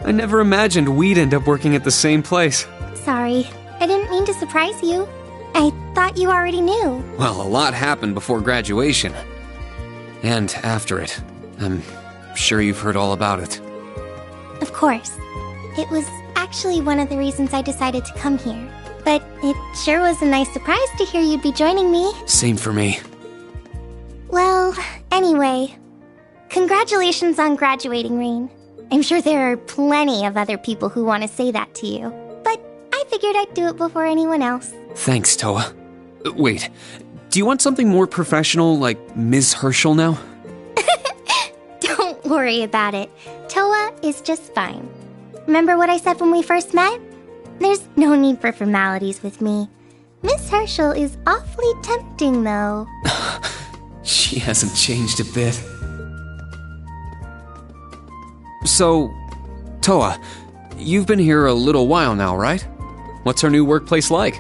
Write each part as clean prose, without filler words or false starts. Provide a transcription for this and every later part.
I never imagined we'd end up working at the same place. Sorry, I didn't mean to surprise you. I thought you already knew. Well, a lot happened before graduation. And after it. I'm sure you've heard all about it. Of course. It was actually one of the reasons I decided to come here. But it sure was a nice surprise to hear you'd be joining me. Same for me. Well, anyway, congratulations on graduating, Rain. I'm sure there are plenty of other people who want to say that to you, but I figured I'd do it before anyone else. Thanks, Toa. Wait, do you want something more professional, like Ms. Herschel now? Don't worry about it. Toa is just fine. Remember what I said when we first met? There's no need for formalities with me. Miss Herschel is awfully tempting, though. She hasn't changed a bit. So, Toa, you've been here a little while now, right? What's our new workplace like?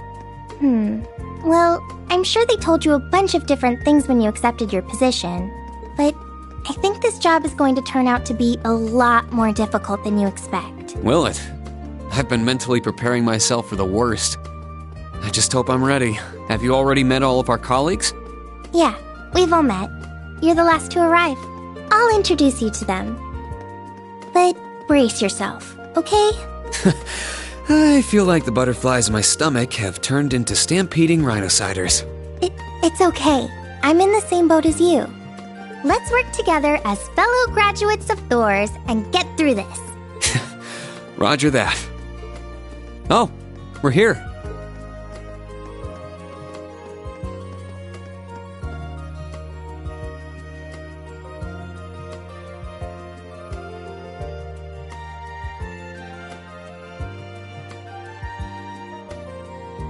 Well, I'm sure they told you a bunch of different things when you accepted your position, but I think this job is going to turn out to be a lot more difficult than you expect. Will it? I've been mentally preparing myself for the worst. I just hope I'm ready. Have you already met all of our colleagues? Yeah, we've all met. You're the last to arrive. I'll introduce you to them. But brace yourself, okay? I feel like the butterflies in my stomach have turned into stampeding rhinociders. It's okay. I'm in the same boat as you. Let's work together as fellow graduates of Thors and get through this. Roger that. Oh, we're here.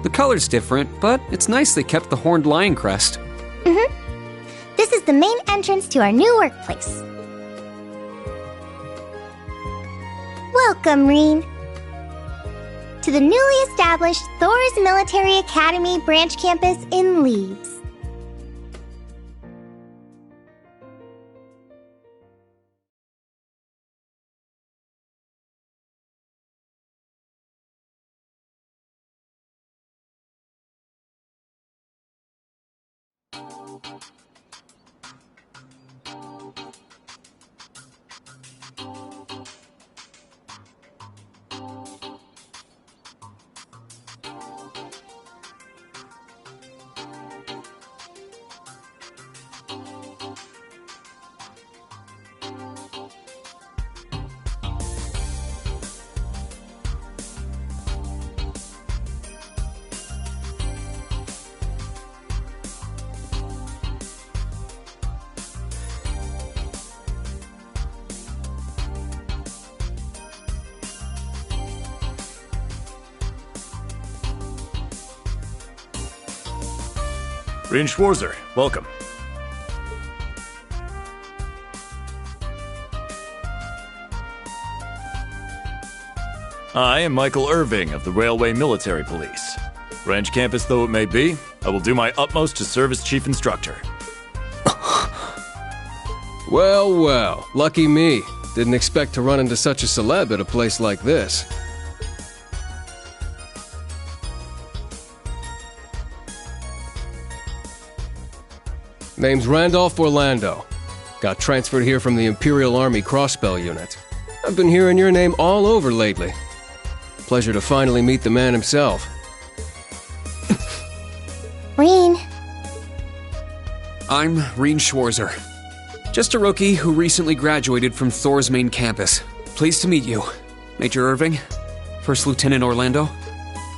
The color's different, but it's nice they kept the horned lion crest. This is the main entrance to our new workplace. Welcome, Reen, to the newly established Thors Military Academy branch campus in Leeds. Reen Schwarzer, welcome. I am Michael Irving of the Railway Military Police. Branch campus though it may be, I will do my utmost to serve as chief instructor. Well, well, lucky me. Didn't expect to run into such a celeb at a place like this. Name's Randolph Orlando. Got transferred here from the Imperial Army Crossbell Unit. I've been hearing your name all over lately. Pleasure to finally meet the man himself. Reen. I'm Reen Schwarzer. Just a rookie who recently graduated from Thors main campus. Pleased to meet you, Major Irving, First Lieutenant Orlando.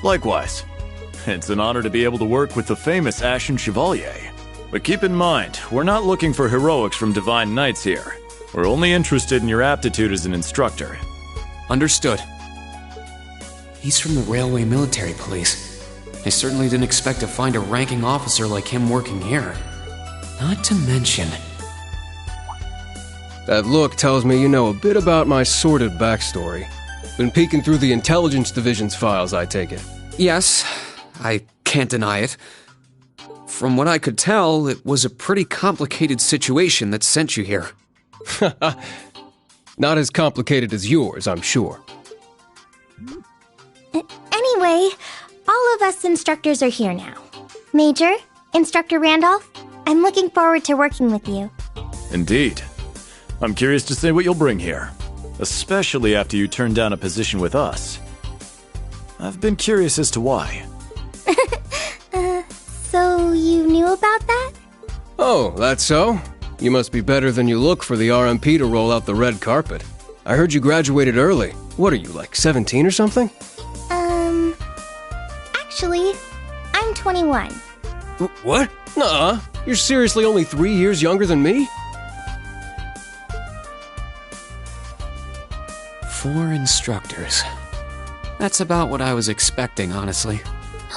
Likewise. It's an honor to be able to work with the famous Ashen Chevalier. But keep in mind, we're not looking for heroics from Divine Knights here. We're only interested in your aptitude as an instructor. Understood. He's from the Railway Military Police. I certainly didn't expect to find a ranking officer like him working here. Not to mention... That look tells me you know a bit about my sordid backstory. Been peeking through the Intelligence Division's files, I take it. Yes, I can't deny it. From what I could tell, it was a pretty complicated situation that sent you here. Not as complicated as yours, I'm sure. Anyway, all of us instructors are here now. Major, Instructor Randolph, I'm looking forward to working with you. Indeed. I'm curious to see what you'll bring here, especially after you turn down a position with us. I've been curious as to why. So you knew about that? Oh, that's so? You must be better than you look for the RMP to roll out the red carpet. I heard you graduated early. What are you, like 17 or something? Actually, I'm 21. What? Nuh-uh. You're seriously only 3 years younger than me? 4 instructors. That's about what I was expecting, honestly.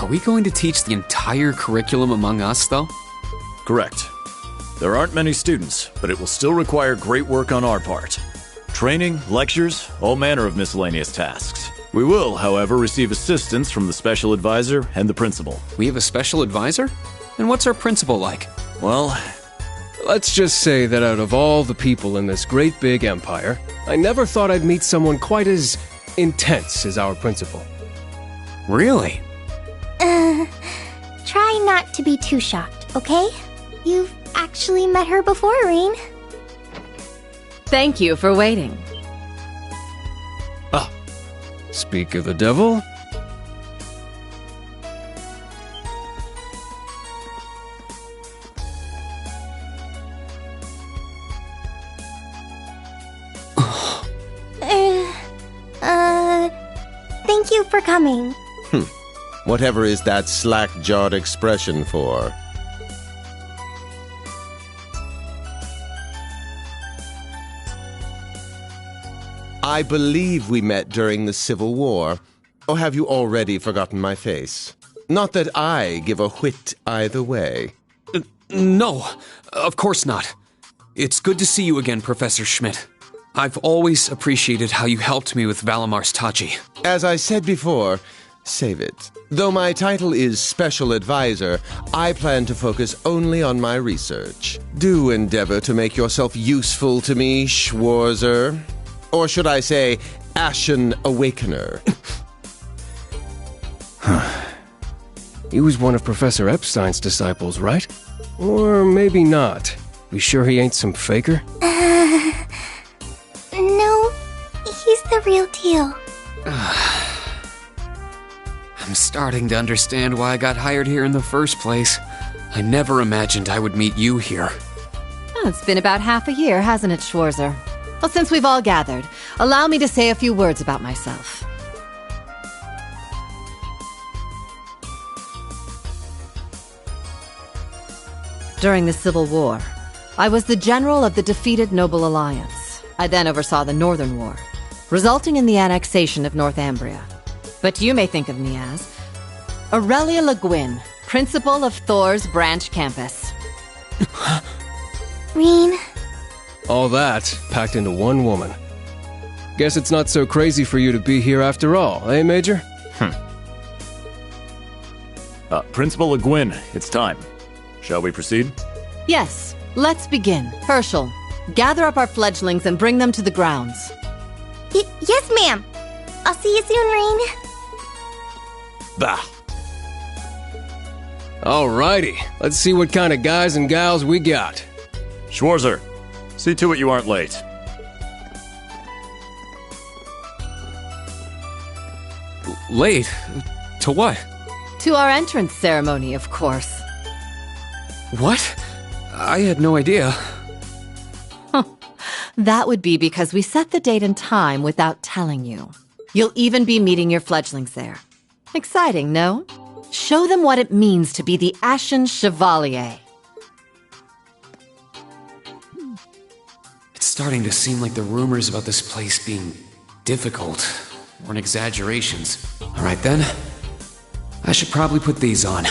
Are we going to teach the entire curriculum among us, though? Correct. There aren't many students, but it will still require great work on our part. Training, lectures, all manner of miscellaneous tasks. We will, however, receive assistance from the special advisor and the principal. We have a special advisor? And what's our principal like? Well, Let's just say that out of all the people in this great big empire, I never thought I'd meet someone quite as intense as our principal. Really? Try not to be too shocked, okay? You've actually met her before, Rean. Thank you for waiting. Speak of the devil. Thank you for coming. Whatever is that slack-jawed expression for? I believe we met during the Civil War. Or have you already forgotten my face? Not that I give a whit either way. No, of course not. It's good to see you again, Professor Schmidt. I've always appreciated how you helped me with Valamar's Tachi. As I said before, save it. Though my title is Special Advisor, I plan to focus only on my research. Do endeavor to make yourself useful to me, Schwarzer. Or should I say, Ashen Awakener. He was one of Professor Epstein's disciples, right? Or maybe not. We sure he ain't some faker? No, he's the real deal. I'm starting to understand why I got hired here in the first place. I never imagined I would meet you here. Oh, it's been about half a year, hasn't it, Schwarzer? Well, since we've all gathered, allow me to say a few words about myself. During the Civil War, I was the general of the defeated Noble Alliance. I then oversaw the Northern War, resulting in the annexation of Northumbria. But you may think of me as Aurelia Le Guin, principal of Thor's branch campus. Rean, All that packed into one woman. Guess it's not so crazy for you to be here after all, eh, Major? Principal Le Guin, it's time. Shall we proceed? Yes, let's begin. Herschel, gather up our fledglings and bring them to the grounds. yes, ma'am. I'll see you soon, Rean. Bah! Alrighty, let's see what kind of guys and gals we got. Schwarzer, see to it you aren't late. Late? To what? To our entrance ceremony, of course. What? I had no idea. That would be because we set the date and time without telling you. You'll even be meeting your fledglings there. Exciting, no? Show them what it means to be the Ashen Chevalier. It's starting to seem like the rumors about this place being difficult weren't exaggerations. Alright then. I should probably put these on.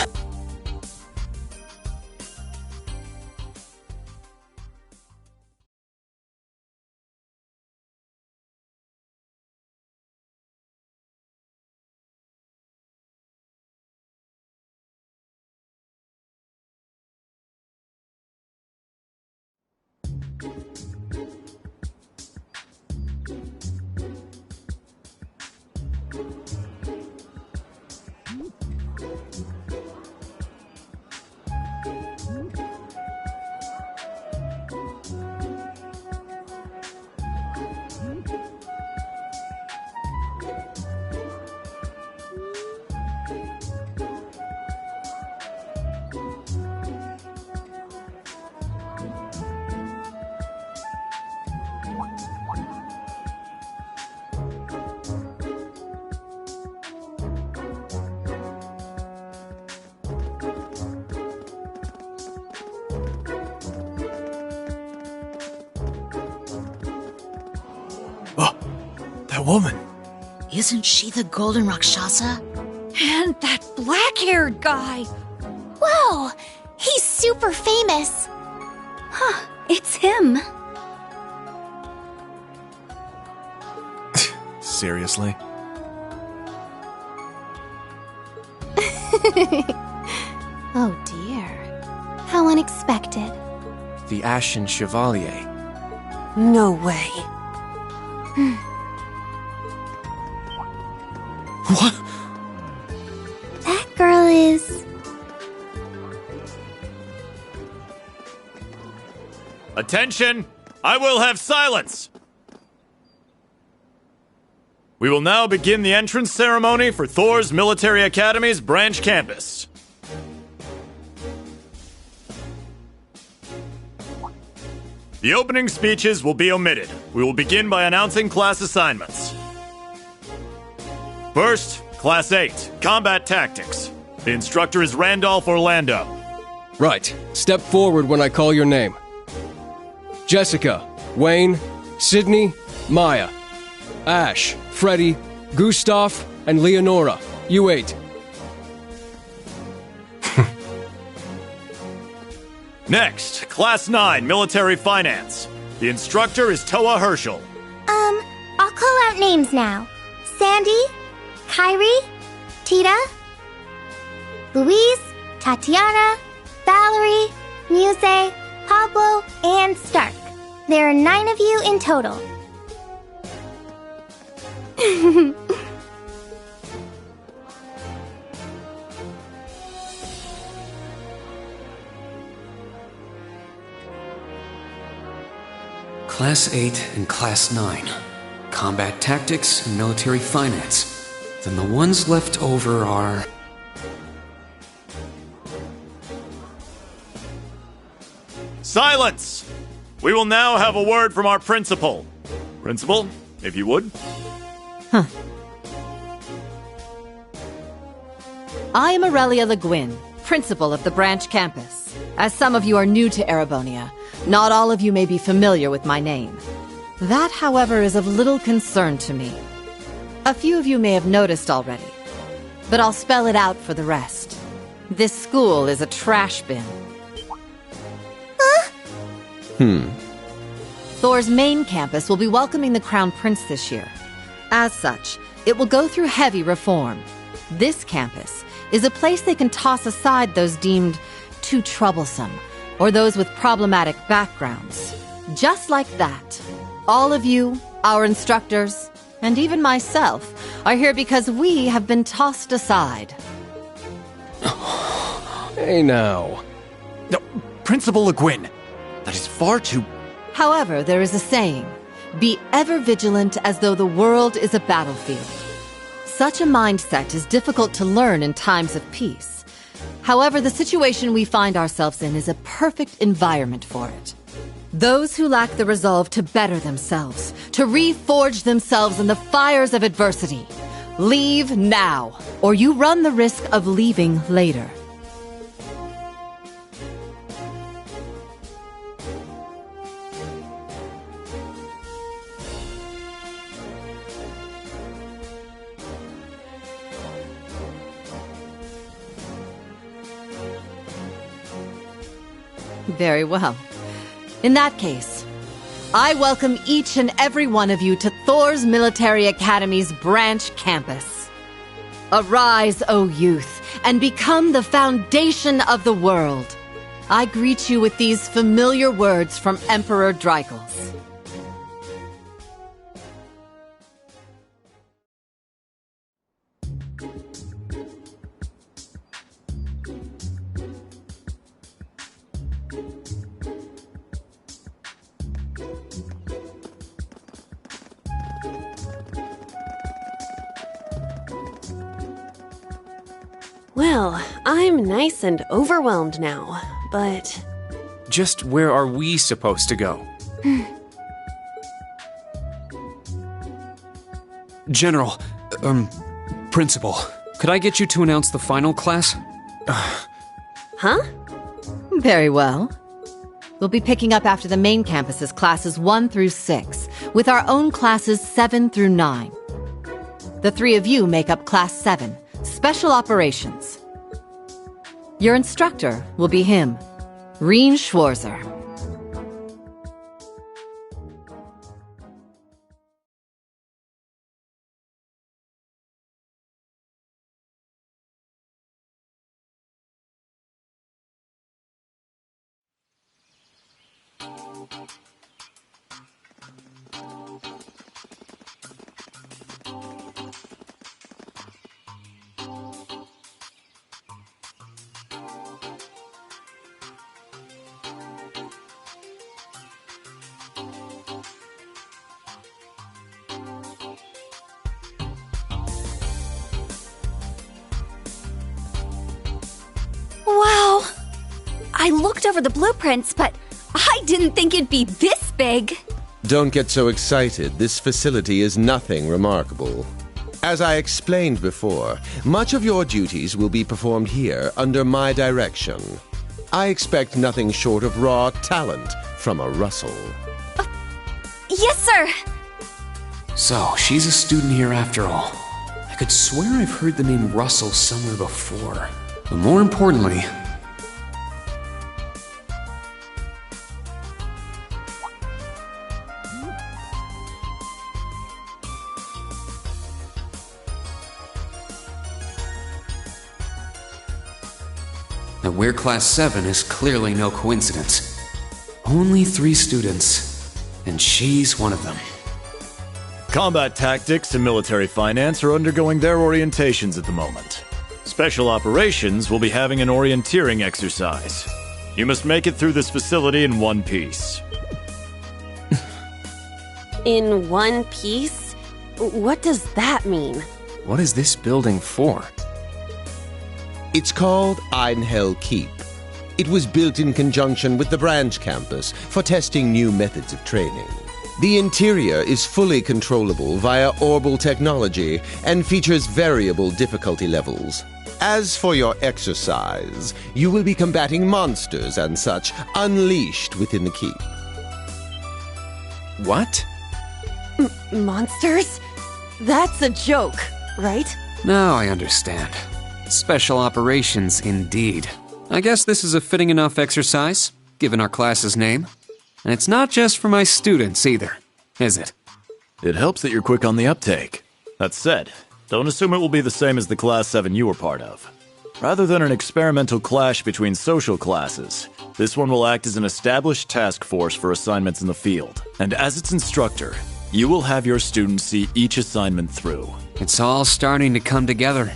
Oh, that woman. Isn't she the Golden Rakshasa? And that black-haired guy! Whoa! He's super famous! Huh, it's him. Seriously? Oh dear. How unexpected. The Ashen Chevalier. No way. What? That girl is... Attention! I will have silence! We will now begin the entrance ceremony for Thor's Military Academy's branch campus. The opening speeches will be omitted. We will begin by announcing class assignments. First, Class 8, Combat Tactics. The instructor is Randolph Orlando. Right. Step forward when I call your name. Jessica, Wayne, Sydney, Maya, Ash, Freddy, Gustav, and Leonora. You 8. Next, Class 9, Military Finance. The instructor is Toa Herschel. I'll call out names now. Sandy, Kyrie, Tita, Louise, Tatiana, Valerie, Muse, Pablo, and Stark. There are 9 of you in total. Class 8 and Class 9. Combat Tactics and Military Finance. Then the ones left over are... Silence! We will now have a word from our principal. Principal, if you would. I am Aurelia Le Guin, principal of the branch campus. As some of you are new to Erebonia, not all of you may be familiar with my name. That, however, is of little concern to me. A few of you may have noticed already, but I'll spell it out for the rest. This school is a trash bin. Thor's main campus will be welcoming the Crown Prince this year. As such, it will go through heavy reform. This campus is a place they can toss aside those deemed too troublesome, or those with problematic backgrounds. Just like that, all of you, our instructors, and even myself, are here because we have been tossed aside. Hey now. No, Principal Le Guin, that is far too... However, there is a saying, be ever vigilant as though the world is a battlefield. Such a mindset is difficult to learn in times of peace. However, the situation we find ourselves in is a perfect environment for it. Those who lack the resolve to better themselves, to reforge themselves in the fires of adversity, leave now, or you run the risk of leaving later. Very well. In that case, I welcome each and every one of you to Thor's Military Academy's branch campus. Arise, O youth, and become the foundation of the world. I greet you with these familiar words from Emperor Drycles. Well, I'm nice and overwhelmed now, but... Just where are we supposed to go? General, Principal, could I get you to announce the final class? Huh? Very well. We'll be picking up after the main campus's classes 1 through 6, with our own classes 7 through 9. The 3 of you make up Class 7, Special Operations. Your instructor will be him, Reen Schwarzer. Wow! I looked over the blueprints, but I didn't think it'd be this big. Don't get so excited. This facility is nothing remarkable. As I explained before, much of your duties will be performed here under my direction. I expect nothing short of raw talent from a Russell. Yes, sir! So, she's a student here after all. I could swear I've heard the name Russell somewhere before. But more importantly, that we're Class 7 is clearly no coincidence. Only 3 students, and she's one of them. Combat tactics and military finance are undergoing their orientations at the moment. Special Operations will be having an orienteering exercise. You must make it through this facility in one piece. In one piece? What does that mean? What is this building for? It's called Einhell Keep. It was built in conjunction with the branch campus for testing new methods of training. The interior is fully controllable via Orbal technology and features variable difficulty levels. As for your exercise, you will be combating monsters and such unleashed within the keep. What? Monsters? That's a joke, right? Now I understand. Special Operations, indeed. I guess this is a fitting enough exercise, given our class's name. And it's not just for my students either, is it? It helps that you're quick on the uptake. That said, don't assume it will be the same as the Class 7 you were part of. Rather than an experimental clash between social classes, this one will act as an established task force for assignments in the field. And as its instructor, you will have your students see each assignment through. It's all starting to come together.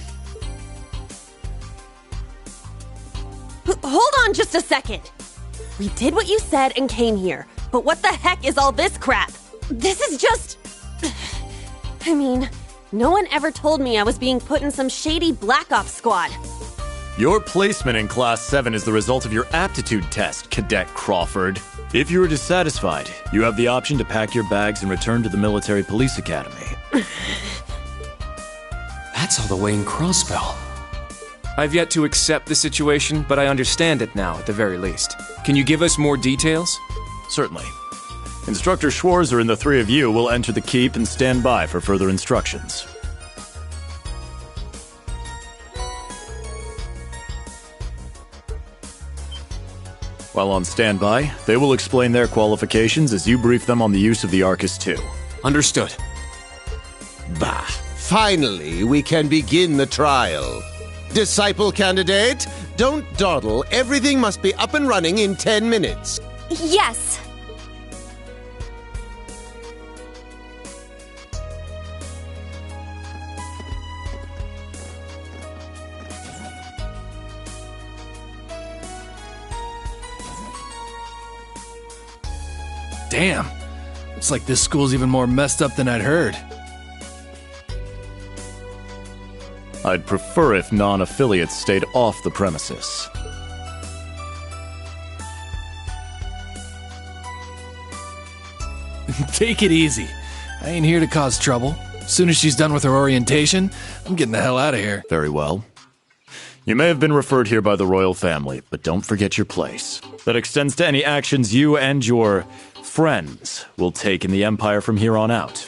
Hold on just a second. We did what you said and came here, but what the heck is all this crap? This is just... I mean, no one ever told me I was being put in some shady Black Ops squad. Your placement in Class 7 is the result of your aptitude test, Cadet Crawford. If you are dissatisfied, you have the option to pack your bags and return to the Military Police Academy. That's all the way in Crossbell. I've yet to accept the situation, but I understand it now, at the very least. Can you give us more details? Certainly. Instructor Schwarzer and the 3 of you will enter the keep and stand by for further instructions. While on standby, they will explain their qualifications as you brief them on the use of the Arcus II. Understood. Bah! Finally, we can begin the trial. Disciple candidate, don't dawdle. Everything must be up and running in 10 minutes. Yes. Damn. It's like this school's even more messed up than I'd heard. I'd prefer if non-affiliates stayed off the premises. Take it easy. I ain't here to cause trouble. As soon as she's done with her orientation, I'm getting the hell out of here. Very well. You may have been referred here by the royal family, but don't forget your place. That extends to any actions you and your friends will take in the Empire from here on out.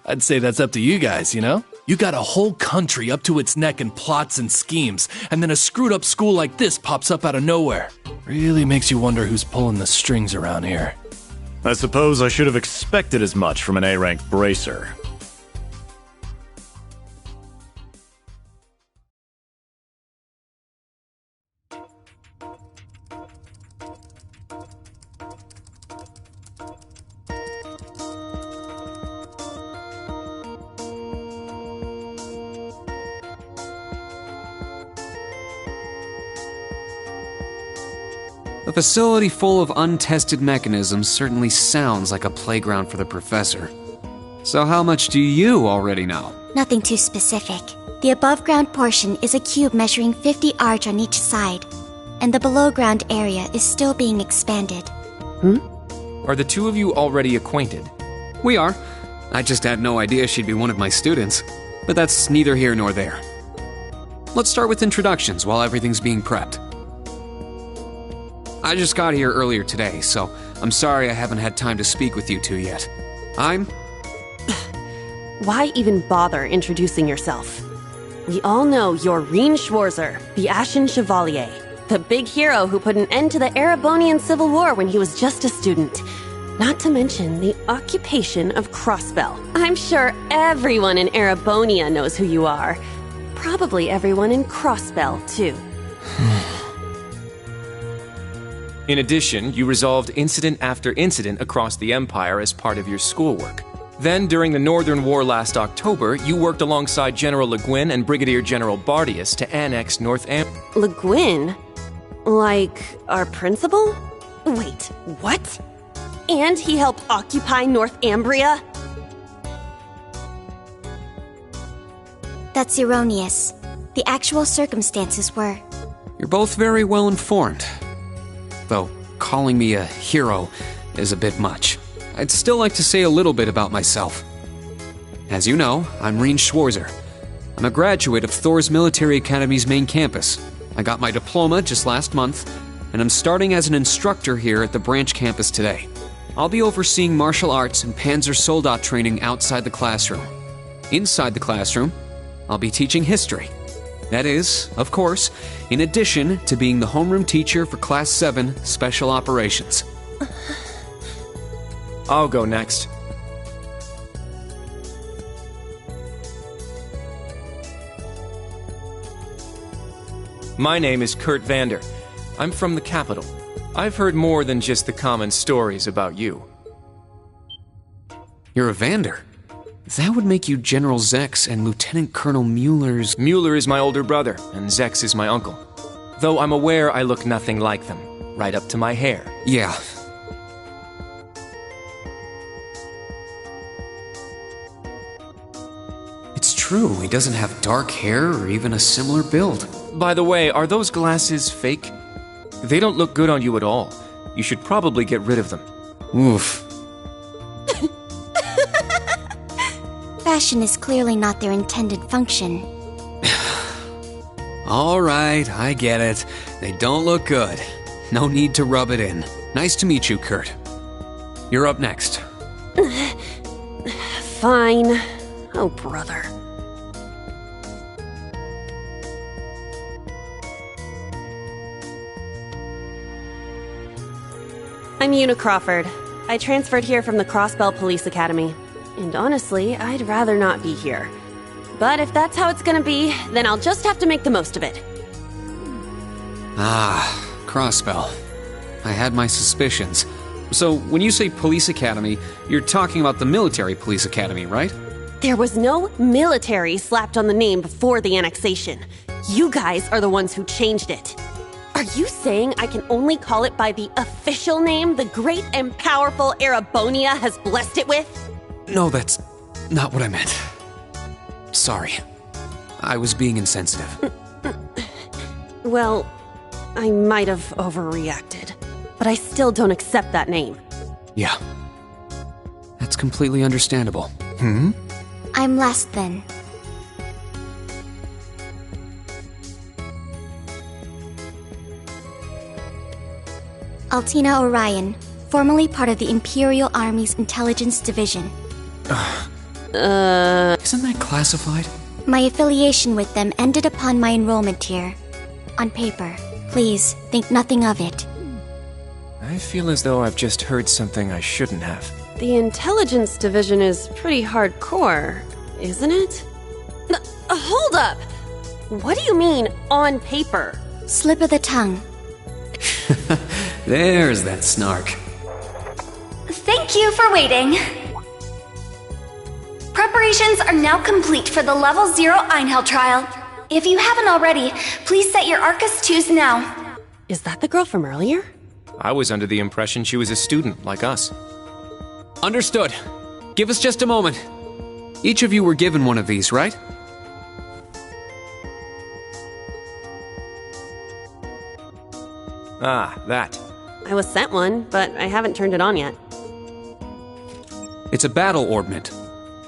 I'd say that's up to you guys, you know? You got a whole country up to its neck in plots and schemes, and then a screwed up school like this pops up out of nowhere. Really makes you wonder who's pulling the strings around here. I suppose I should have expected as much from an A-rank bracer. A facility full of untested mechanisms certainly sounds like a playground for the professor. So how much do you already know? Nothing too specific. The above-ground portion is a cube measuring 50 arch on each side, and the below-ground area is still being expanded. Are the two of you already acquainted? We are. I just had no idea she'd be one of my students. But that's neither here nor there. Let's start with introductions while everything's being prepped. I just got here earlier today, so I'm sorry I haven't had time to speak with you two yet. Why even bother introducing yourself? We all know you're Rien Schwarzer, the Ashen Chevalier, the big hero who put an end to the Erebonian Civil War when he was just a student. Not to mention the occupation of Crossbell. I'm sure everyone in Erebonia knows who you are. Probably everyone in Crossbell, too. In addition, you resolved incident after incident across the Empire as part of your schoolwork. Then, during the Northern War last October, you worked alongside General Le Guin and Brigadier General Bardius to annex North Ambria. Le Guin? Like, our principal? Wait, what? And he helped occupy North Ambria? That's erroneous. The actual circumstances were... You're both very well informed. Though calling me a hero is a bit much. I'd still like to say a little bit about myself. As you know, I'm Rien Schwarzer. I'm a graduate of Thor's Military Academy's main campus. I got my diploma just last month, and I'm starting as an instructor here at the branch campus today. I'll be overseeing martial arts and Panzer Soldat training outside the classroom. Inside the classroom, I'll be teaching history. That is, of course, in addition to being the homeroom teacher for Class 7 Special Operations. I'll go next. My name is Kurt Vander. I'm from the capital. I've heard more than just the common stories about you. You're a Vander? That would make you General Zex and Lieutenant Colonel Mueller's... Mueller is my older brother, and Zex is my uncle. Though I'm aware I look nothing like them, right up to my hair. Yeah. It's true, he doesn't have dark hair or even a similar build. By the way, are those glasses fake? They don't look good on you at all. You should probably get rid of them. Oof. Fashion is clearly not their intended function. All right, I get it. They don't look good. No need to rub it in. Nice to meet you, Kurt. You're up next. Fine. Oh, brother. I'm Una Crawford. I transferred here from the Crossbell Police Academy. And honestly, I'd rather not be here. But if that's how it's gonna be, then I'll just have to make the most of it. Ah, Crossbell. I had my suspicions. So, when you say police academy, you're talking about the military police academy, right? There was no military slapped on the name before the annexation. You guys are the ones who changed it. Are you saying I can only call it by the official name the great and powerful Erebonia has blessed it with? No, that's not what I meant. Sorry. I was being insensitive. Well, I might have overreacted, but I still don't accept that name. Yeah. That's completely understandable. I'm last then. Altina Orion, formerly part of the Imperial Army's Intelligence Division. Isn't that classified? My affiliation with them ended upon my enrollment here. On paper. Please, think nothing of it. I feel as though I've just heard something I shouldn't have. The Intelligence Division is pretty hardcore, isn't it? Hold up! What do you mean, on paper? Slip of the tongue. There's that snark. Thank you for waiting. Preparations are now complete for the Level 0 Einhell trial. If you haven't already, please set your Arcus 2s now. Is that the girl from earlier? I was under the impression she was a student, like us. Understood. Give us just a moment. Each of you were given one of these, right? Ah, that. I was sent one, but I haven't turned it on yet. It's a battle orbment.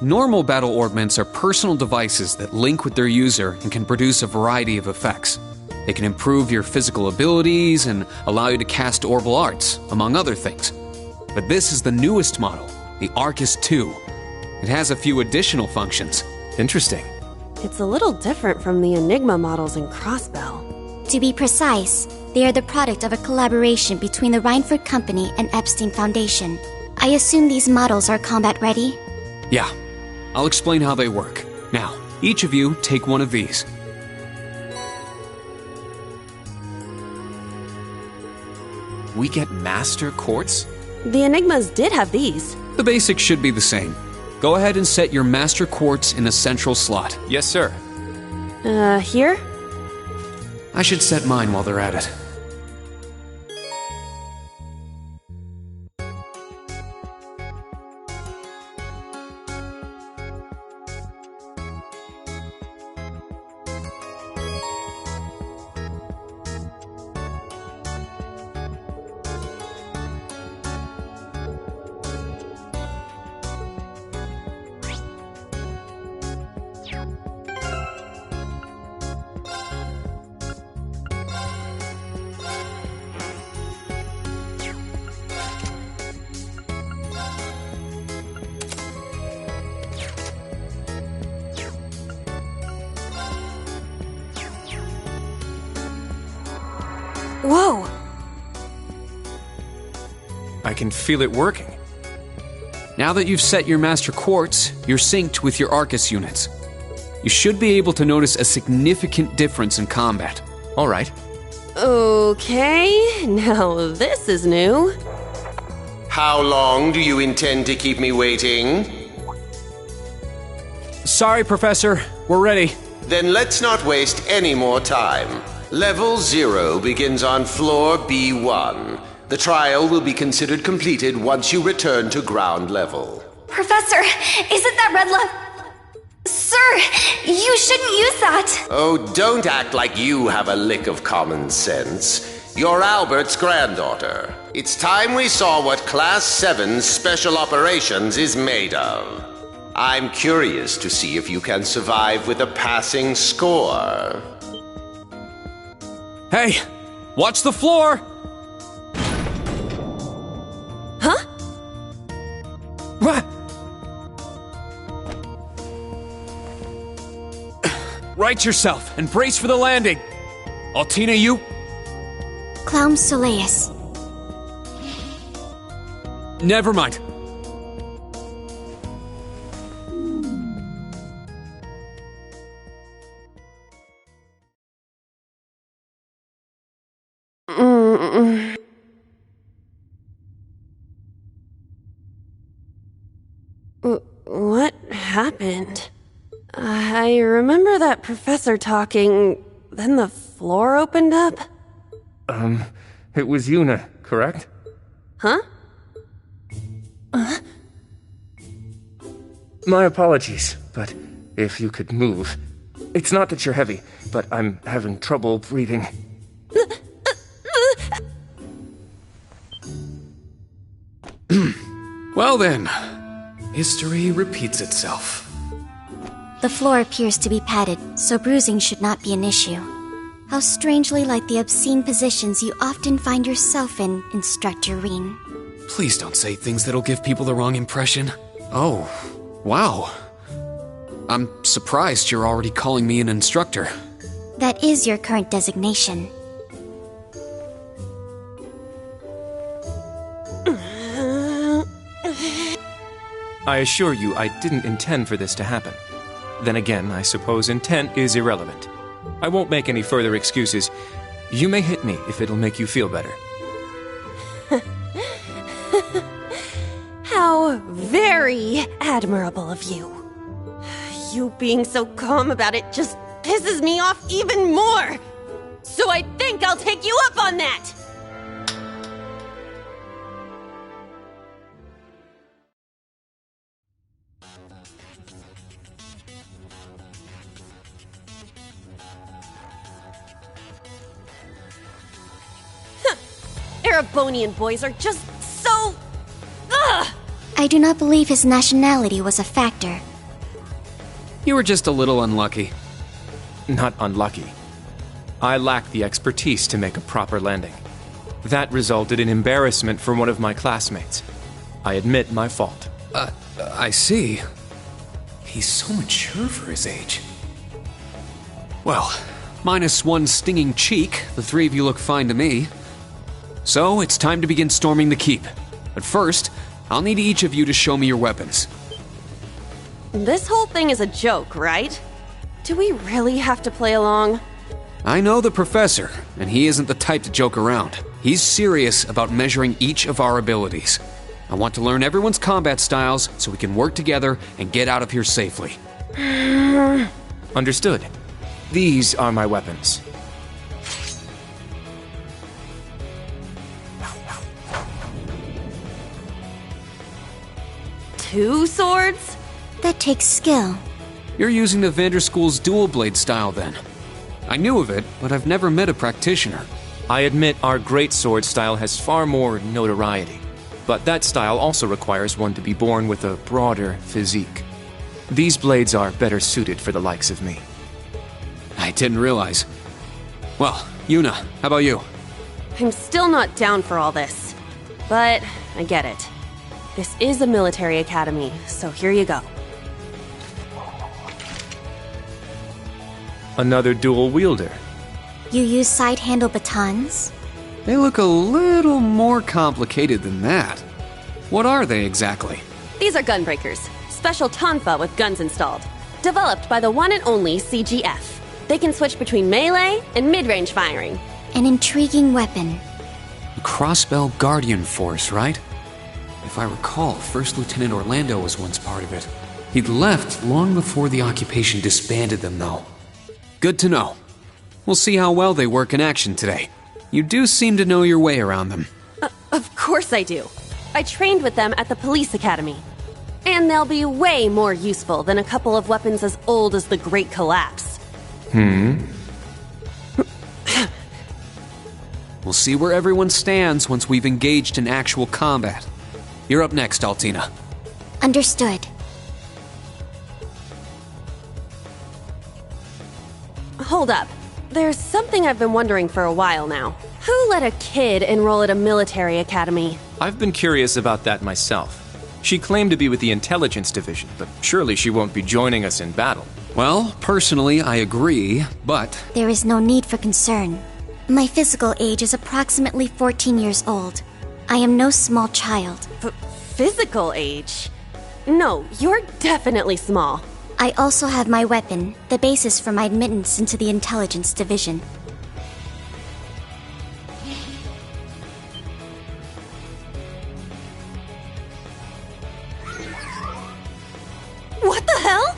Normal battle orbments are personal devices that link with their user and can produce a variety of effects. They can improve your physical abilities and allow you to cast orbal arts, among other things. But this is the newest model, the Arcus 2. It has a few additional functions. Interesting. It's a little different from the Enigma models in Crossbell. To be precise, they are the product of a collaboration between the Reinford Company and Epstein Foundation. I assume these models are combat ready? Yeah. I'll explain how they work. Now, each of you take one of these. We get Master Quartz? The Enigmas did have these. The basics should be the same. Go ahead and set your Master Quartz in a central slot. Yes, sir. Here? I should set mine while they're at it. Whoa! I can feel it working. Now that you've set your Master Quartz, you're synced with your Arcus units. You should be able to notice a significant difference in combat. All right. Okay, now this is new. How long do you intend to keep me waiting? Sorry, Professor. We're ready. Then let's not waste any more time. Level 0 begins on floor B1. The trial will be considered completed once you return to ground level. Professor, isn't that red love? Sir, you shouldn't use that. Oh, don't act like you have a lick of common sense. You're Albert's granddaughter. It's time we saw what Class 7's Special Operations is made of. I'm curious to see if you can survive with a passing score. Hey, watch the floor! Huh? What? Right yourself and brace for the landing. Altina, you? Clown Soleus. Never mind. What happened? I remember that professor talking, then the floor opened up. It was Yuna, correct? Huh? My apologies, but if you could move. It's not that you're heavy, but I'm having trouble breathing. Well then, history repeats itself. The floor appears to be padded, so bruising should not be an issue. How strangely like the obscene positions you often find yourself in, Instructor Reen. Please don't say things that'll give people the wrong impression. Oh, wow. I'm surprised you're already calling me an instructor. That is your current designation. I assure you, I didn't intend for this to happen. Then again, I suppose intent is irrelevant. I won't make any further excuses. You may hit me if it'll make you feel better. How very admirable of you. You being so calm about it just pisses me off even more. So I think I'll take you up on that. Erebonian boys are just so... Ugh! I do not believe his nationality was a factor. You were just a little unlucky. Not unlucky. I lacked the expertise to make a proper landing. That resulted in embarrassment for one of my classmates. I admit my fault. I see. He's so mature for his age. Well, minus one stinging cheek, the three of you look fine to me. So, it's time to begin storming the keep. But first, I'll need each of you to show me your weapons. This whole thing is a joke, right? Do we really have to play along? I know the professor, and he isn't the type to joke around. He's serious about measuring each of our abilities. I want to learn everyone's combat styles so we can work together and get out of here safely. Understood. These are my weapons. Two swords? That takes skill. You're using the Vanderschool's dual blade style then. I knew of it, but I've never met a practitioner. I admit our great sword style has far more notoriety, but that style also requires one to be born with a broader physique. These blades are better suited for the likes of me. I didn't realize. Well, Yuna, how about you? I'm still not down for all this, but I get it. This is a military academy, so here you go. Another dual wielder. You use side-handle batons? They look a little more complicated than that. What are they exactly? These are gunbreakers, special tonfa with guns installed. Developed by the one and only CGF. They can switch between melee and mid-range firing. An intriguing weapon. The Crossbell Guardian Force, right? If I recall, First Lieutenant Orlando was once part of it. He'd left long before the occupation disbanded them, though. Good to know. We'll see how well they work in action today. You do seem to know your way around them. Of course I do. I trained with them at the police academy. And they'll be way more useful than a couple of weapons as old as the Great Collapse. We'll see where everyone stands once we've engaged in actual combat. You're up next, Altina. Understood. Hold up. There's something I've been wondering for a while now. Who let a kid enroll at a military academy? I've been curious about that myself. She claimed to be with the intelligence division, but surely she won't be joining us in battle. Well, personally, I agree, but... There is no need for concern. My physical age is approximately 14 years old. I am no small child. Physical age? No, you're definitely small. I also have my weapon, the basis for my admittance into the intelligence division. What the hell?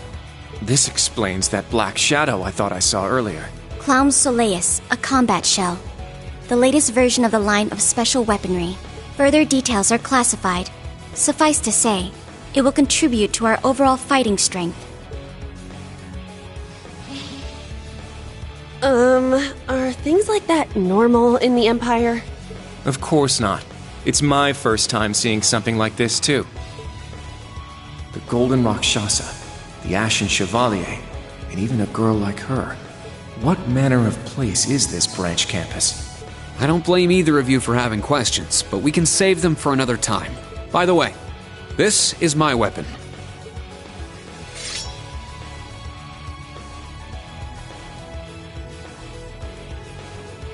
This explains that black shadow I thought I saw earlier. Clown Soleus, a combat shell. The latest version of the line of special weaponry. Further details are classified. Suffice to say, it will contribute to our overall fighting strength. Are things like that normal in the Empire? Of course not. It's my first time seeing something like this, too. The Golden Rakshasa, the Ashen Chevalier, and even a girl like her. What manner of place is this branch campus? I don't blame either of you for having questions, but we can save them for another time. By the way, this is my weapon.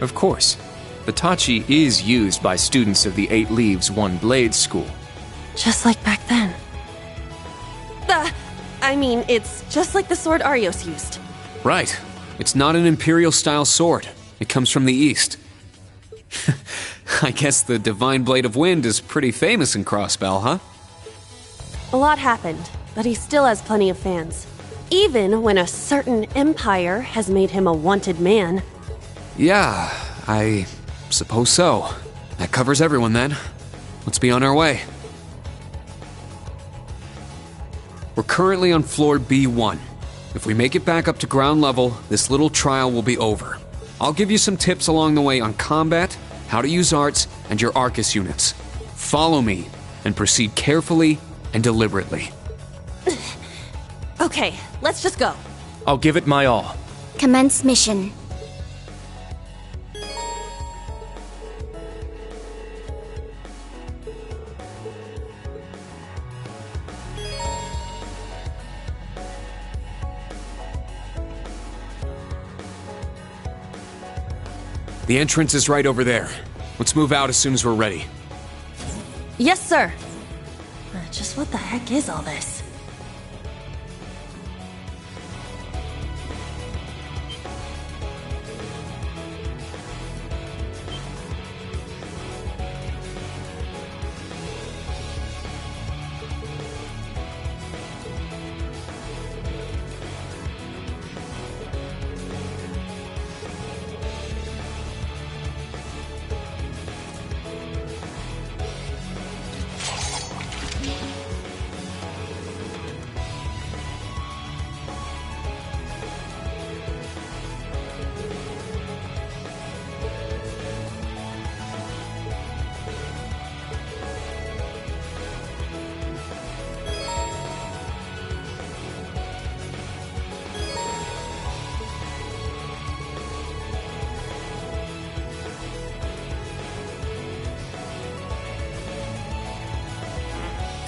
Of course. The Tachi is used by students of the 8 Leaves, 1 Blade school. Just like back then. It's just like the sword Arios used. Right. It's not an Imperial-style sword. It comes from the East. I guess the Divine Blade of Wind is pretty famous in Crossbell, huh? A lot happened, but he still has plenty of fans. Even when a certain empire has made him a wanted man. Yeah, I suppose so. That covers everyone then. Let's be on our way. We're currently on floor B1. If we make it back up to ground level, this little trial will be over. I'll give you some tips along the way on combat, how to use arts, and your Arcus units. Follow me, and proceed carefully and deliberately. Okay, let's just go. I'll give it my all. Commence mission. The entrance is right over there. Let's move out as soon as we're ready. Yes, sir. Just what the heck is all this?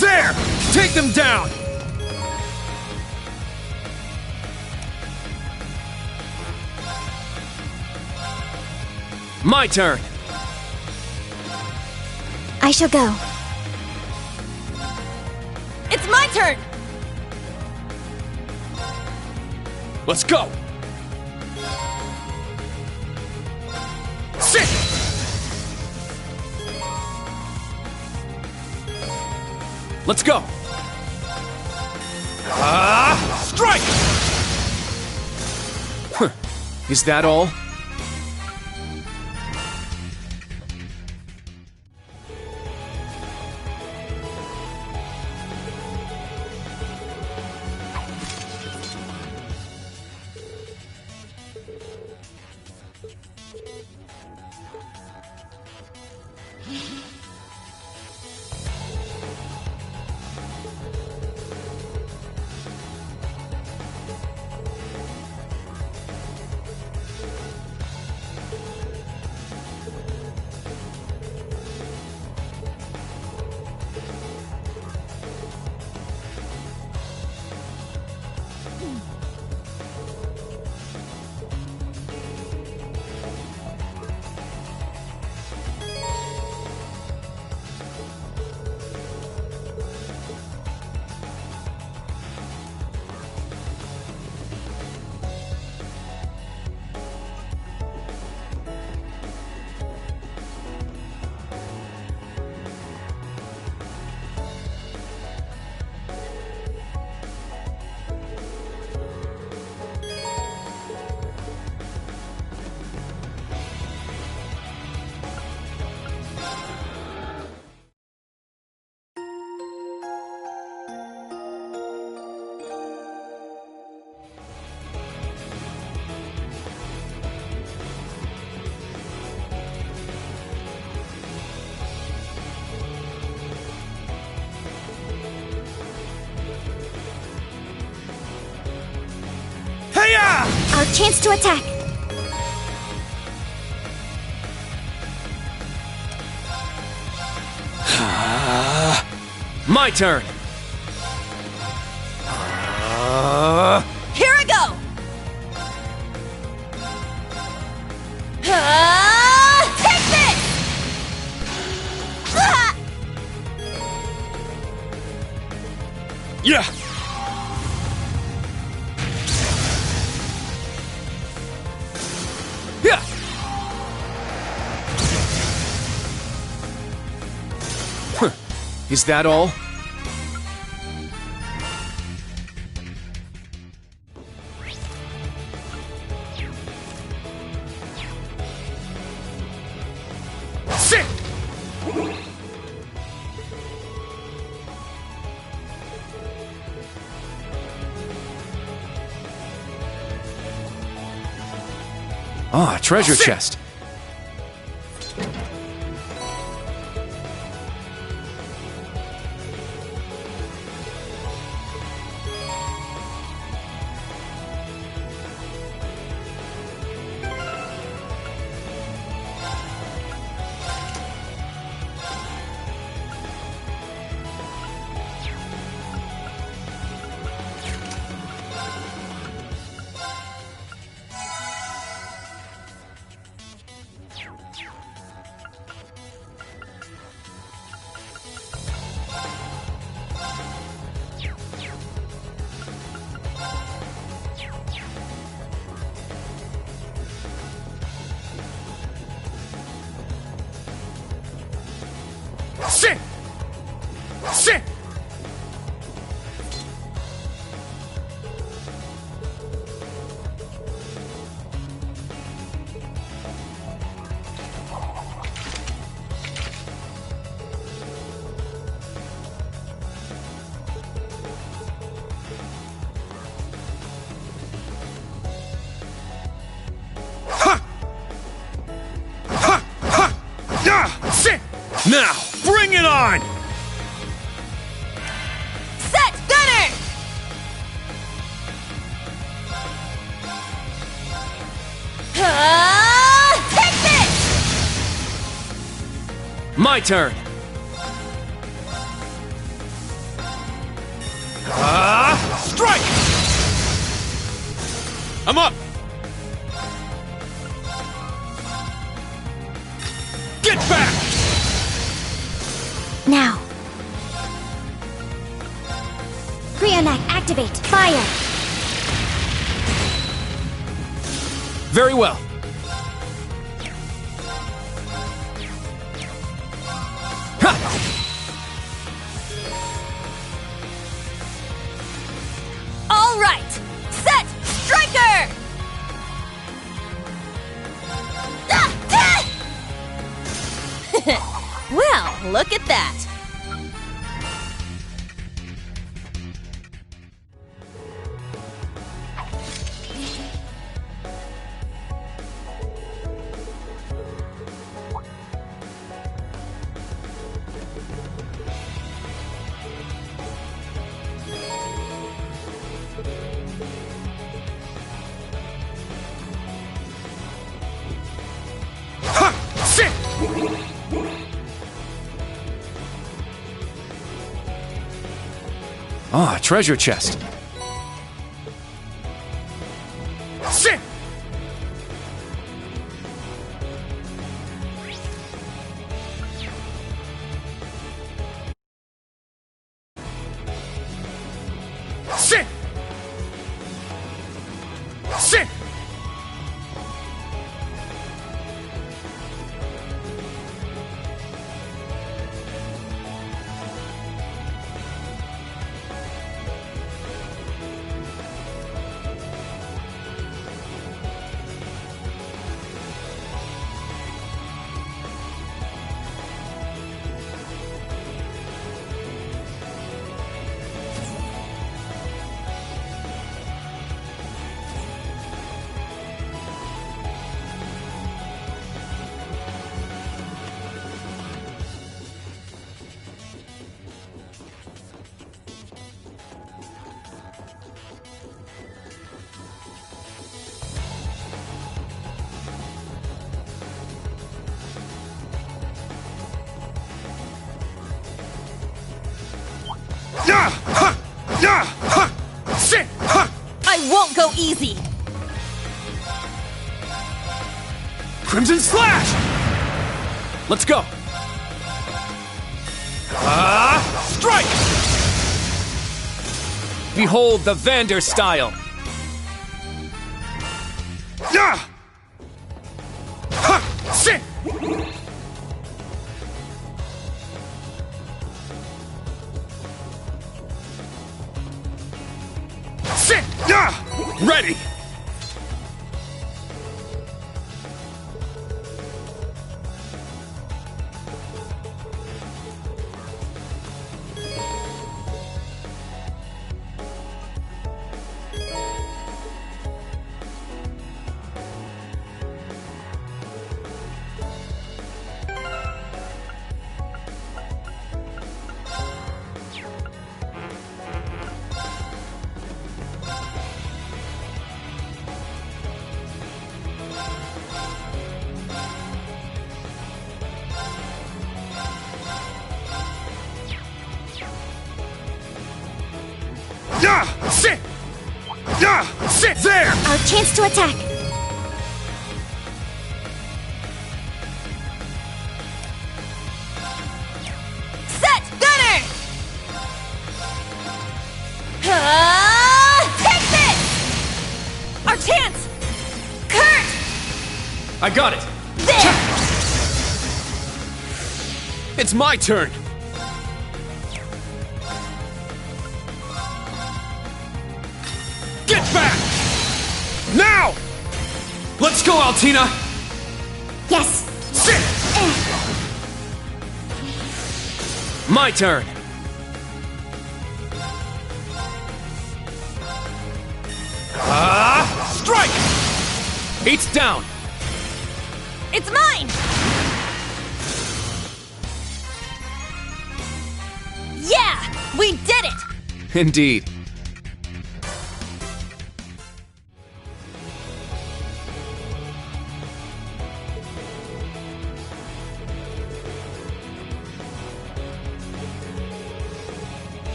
There! Take them down! My turn! I shall go. It's my turn! Let's go! Sit! Let's go! Strike! Huh. Is that all? Our chance to attack. My turn! Here I go! Take this! Yeah! Yeah! Is that all? Sit! Ah, treasure chest. Sit! Sit! Sit! Now, bring it on! Set, gunner! Take this! My turn! Strike! I'm up! Get back! Now. Cryonac, activate. Fire. Very well. Ha! All right! Set! Striker! Well, look at that. Sit! Ah, treasure chest. Sit! Sit! Sit! easy. Crimson Slash! Let's go! Strike! Behold the Vander style! Yeah! Ha! Sit! Sit! Yeah! Ready! Yeah! Sit! Yeah! Sit there! Our chance to attack. Set! Gunner! Take this! Our chance! Kurt! I got it! There! It's my turn! Get back! Now! Let's go, Altina! Yes. Sit! My turn! Strike! It's down! It's mine! Yeah! We did it! Indeed.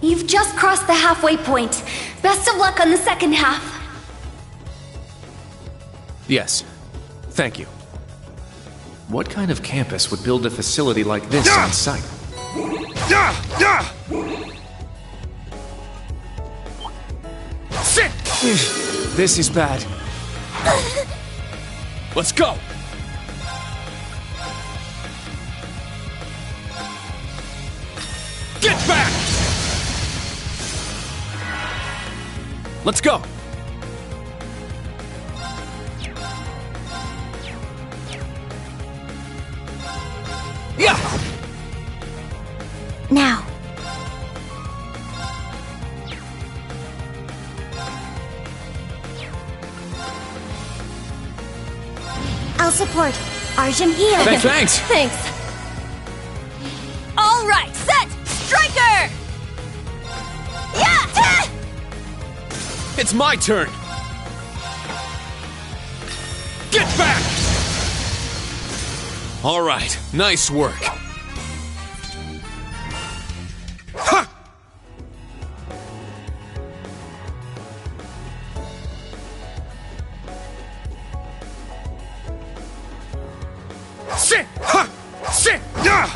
You've just crossed the halfway point. Best of luck on the second half. Yes. Thank you. What kind of campus would build a facility like this on site? Yeah! Yeah! Sit! This is bad. Let's go! Get back! Let's go! Yeah! Now. I'll support. Arjun here. Thanks! Thanks. All right, set! Striker! Yeah! It's my turn! Get back! All right, nice work. Ha! Sit! Ha! Sit! Ya!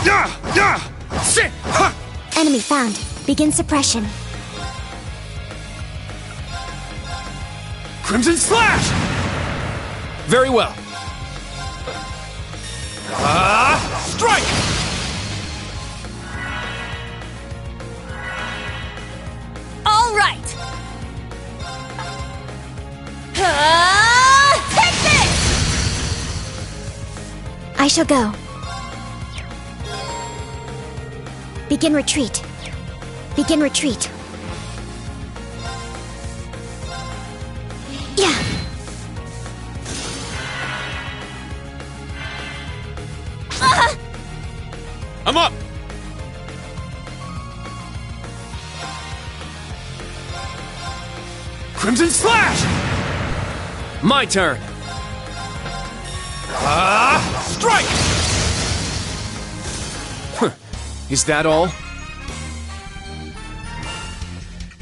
Ya! Ya! Sit! Ha! Enemy found. Begin suppression. Crimson Slash! Very well. Strike! All right. Take this! I shall go. Begin retreat. Begin retreat. Yeah. I'm up! Crimson Slash! My turn. Strike! Is that all?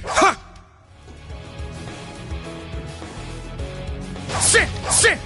Ha! Sit! Sit!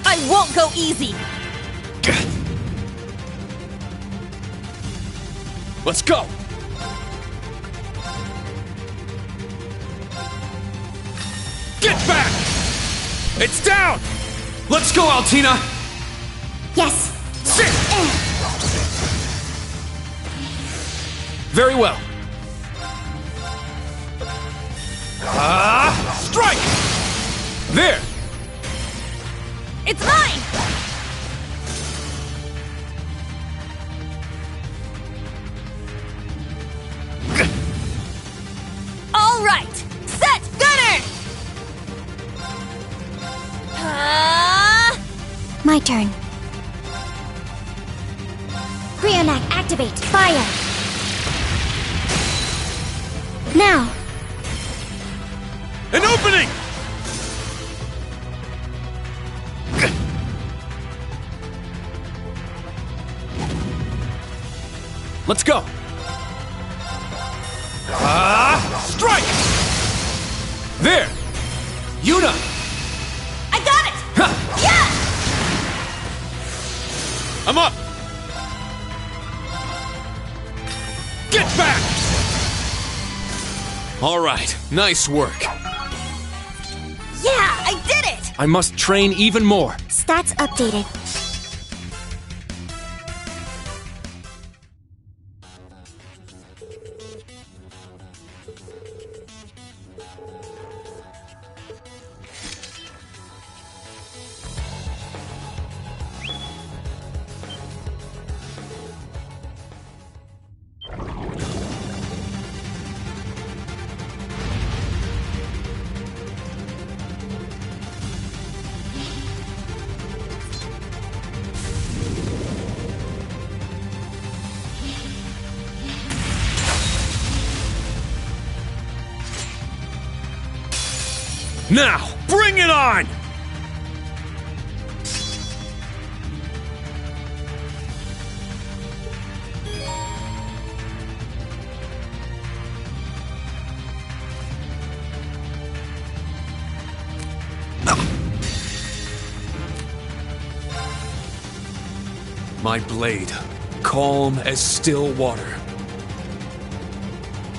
I won't go easy. Let's go! Get back! It's down! Let's go, Altina! Yes. Sit! Very well. Strike! There! It's mine! All right! Set! Gunner! My turn. Brionac, activate. Fire. Now. An opening! Let's go! Strike! There! Yuna! I got it! Ha! Yeah! I'm up! Get back! All right, nice work. Yeah, I did it! I must train even more. Stats updated. Now, bring it on! My blade, calm as still water.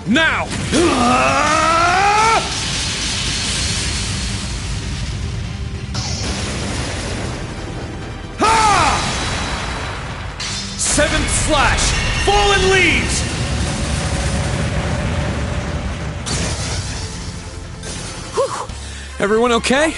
Now! Seventh Slash! Fallen Leaves! Everyone okay?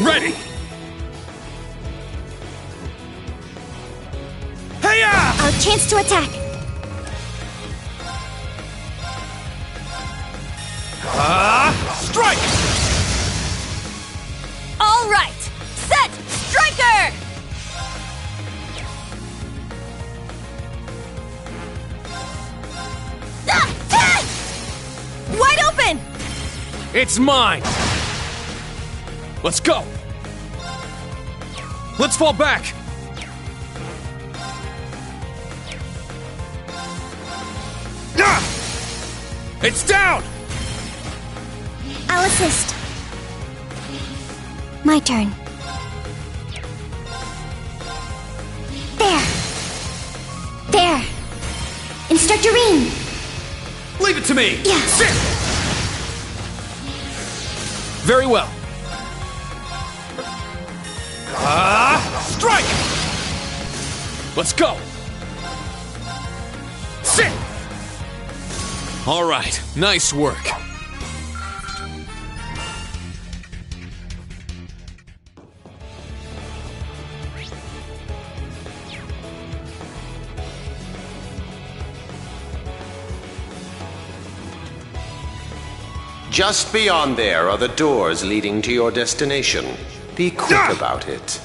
Ready! Hey-ya! Our chance to attack. Strike! All right! Set! Striker! Wide open! It's mine! Let's go! Let's fall back! It's down! I'll assist. My turn. There. There. Instructor Rean. Leave it to me! Yeah. Sit! Very well. Strike! Let's go! Sit! All right, nice work. Just beyond there are the doors leading to your destination. Be quick about it.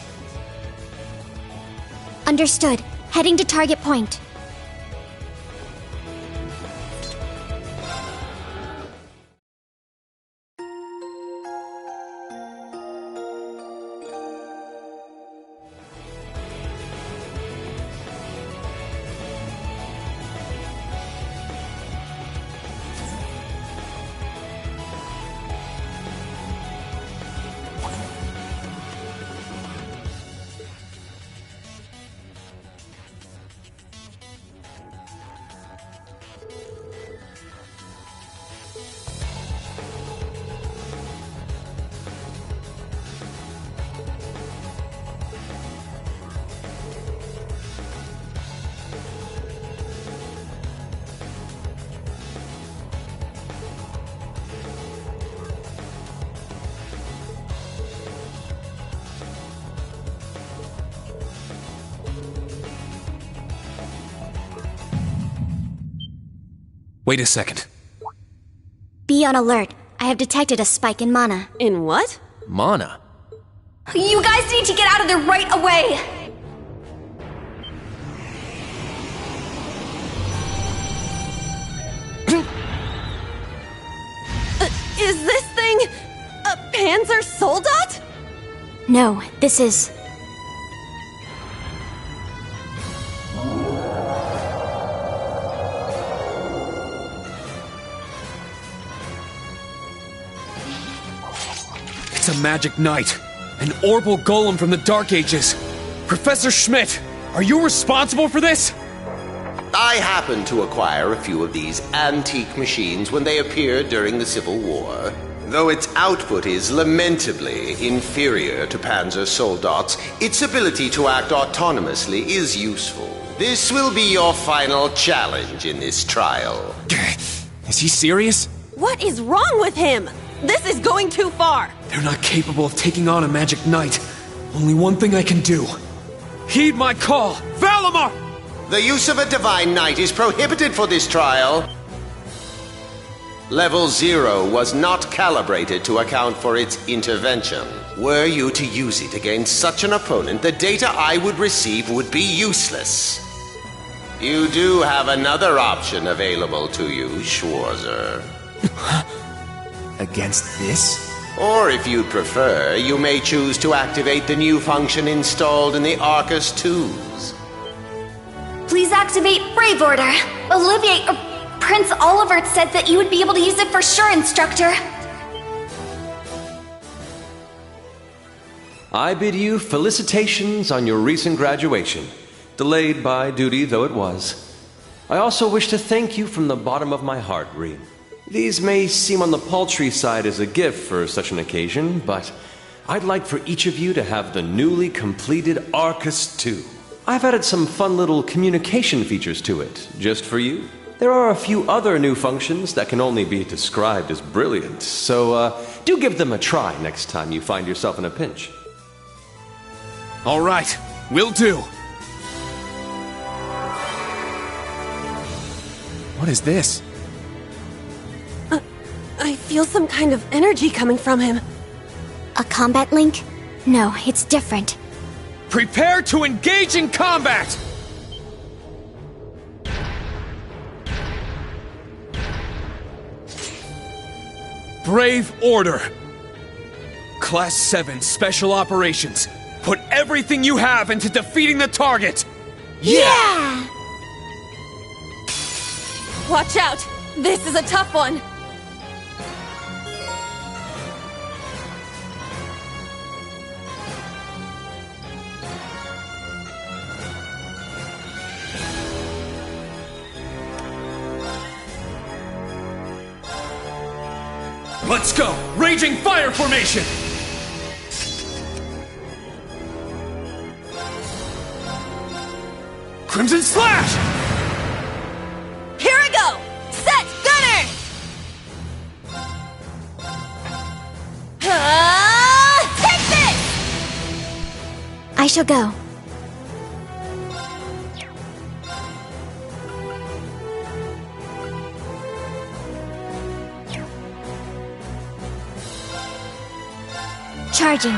Understood. Heading to target point. Wait a second. Be on alert. I have detected a spike in mana. In what? Mana? You guys need to get out of there right away! Is this thing a Panzer Soldat? No, this is... It's a magic knight. An Orbal golem from the Dark Ages. Professor Schmidt, are you responsible for this? I happened to acquire a few of these antique machines when they appeared during the Civil War. Though its output is lamentably inferior to Panzer Soldat's, its ability to act autonomously is useful. This will be your final challenge in this trial. Is he serious? What is wrong with him? This is going too far. They're not capable of taking on a magic knight. Only one thing I can do. Heed my call! Valimar! The use of a Divine Knight is prohibited for this trial. Level 0 was not calibrated to account for its intervention. Were you to use it against such an opponent, the data I would receive would be useless. You do have another option available to you, Schwarzer. Against this? Or if you'd prefer, you may choose to activate the new function installed in the Arcus 2s. Please activate Brave Order. Olivier, Prince Olivert said that you would be able to use it for sure, Instructor. I bid you felicitations on your recent graduation, delayed by duty though it was. I also wish to thank you from the bottom of my heart, Reed. These may seem on the paltry side as a gift for such an occasion, but I'd like for each of you to have the newly completed Arcus 2. I've added some fun little communication features to it, just for you. There are a few other new functions that can only be described as brilliant, so do give them a try next time you find yourself in a pinch. All right, will do. What is this? I feel some kind of energy coming from him. A combat link? No, it's different. Prepare to engage in combat! Brave Order. Class 7 Special Operations. Put everything you have into defeating the target! Yeah! Watch out! This is a tough one! Let's go! Raging Fire Formation! Crimson Slash! Here I go! Set! Gunner! Take this! I shall go. Charging.